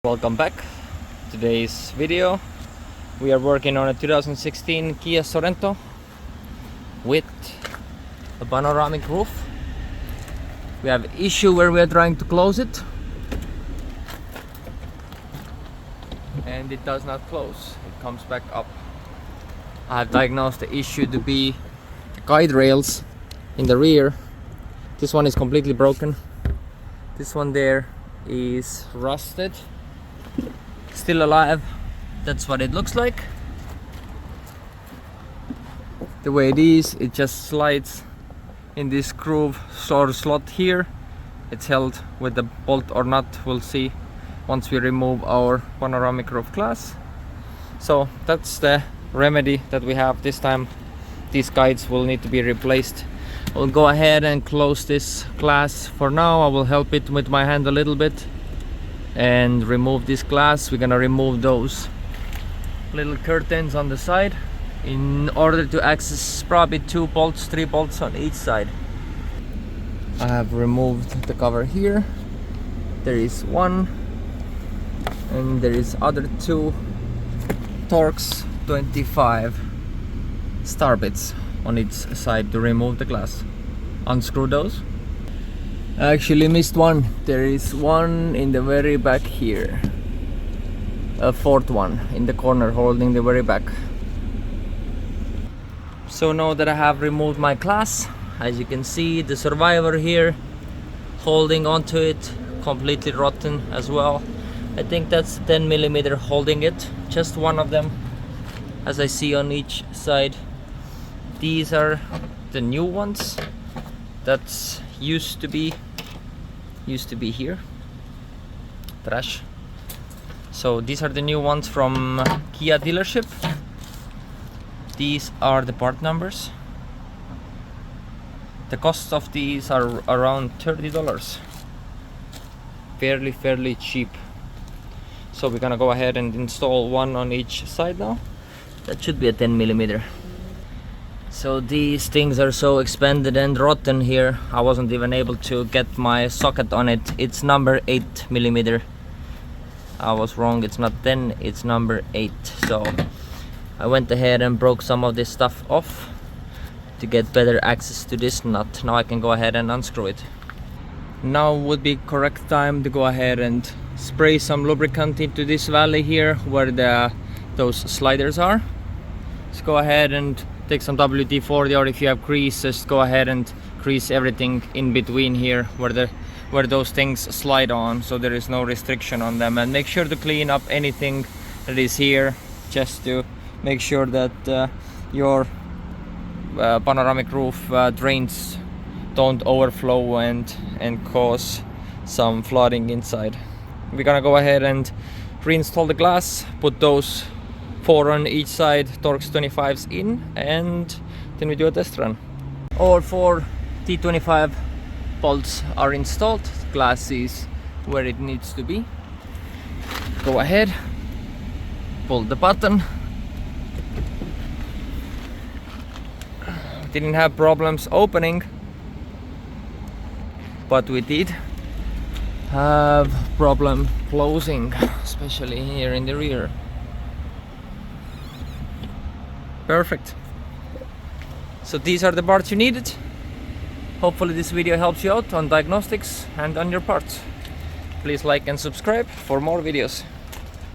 Welcome back. Today's video we are working on a 2016 Kia Sorento with a panoramic roof. We have issue where we are trying to close it and it does not close, it comes back up. I have diagnosed the issue to be the guide rails in the rear. This one is completely broken. This one there is rusted, still alive. That's what it looks like. The way it is, it just slides in this groove or slot here. It's held with the bolt or nut, we'll see once we remove our panoramic roof glass. So that's the remedy that we have this time. These guides will need to be replaced. We'll go ahead and close this glass for now. I will help it with my hand a little bit and remove this glass. We're gonna remove those little curtains on the side in order to access probably 2 bolts, 3 bolts on each side. I have removed the cover here. There is one and there is other 2 Torx 25 star bits on each side to remove the glass. Unscrew those. I actually missed one. There is one in the very back here, a 4th one in the corner holding the very back. So now that I have removed my glass, as you can see, the survivor here holding onto it, completely rotten as well. I think that's 10mm holding it, just one of them, as I see on each side. These are the new ones that used to be here, trash. So these are the new ones from Kia dealership. These are the part numbers. The cost of these are around $30. Fairly cheap. So we're gonna go ahead and install one on each side now. That should be a 10mm. So these things are so expanded and rotten here, I wasn't even able to get my socket on it. It's number 8mm. I was wrong, it's not 10, it's number 8. So I went ahead and broke some of this stuff off to get better access to this nut. Now I can go ahead and unscrew it. Now would be correct time to go ahead and spray some lubricant into this valley here where those sliders are. Just go ahead and take some WD-40, or if you have grease, just go ahead and grease everything in between here where those things slide on, so there is no restriction on them. And make sure to clean up anything that is here, just to make sure that your panoramic roof drains don't overflow and cause some flooding inside. We're gonna go ahead and reinstall the glass, put those 4 on each side Torx 25s in, and then we do a test run. All 4 T25 bolts are installed. Glass is where it needs to be. Go ahead, pull the button. Didn't have problems opening, but we did have problem closing, especially here in the rear. Perfect. So these are the parts you needed. Hopefully this video helps you out on diagnostics and on your parts. Please like and subscribe for more videos.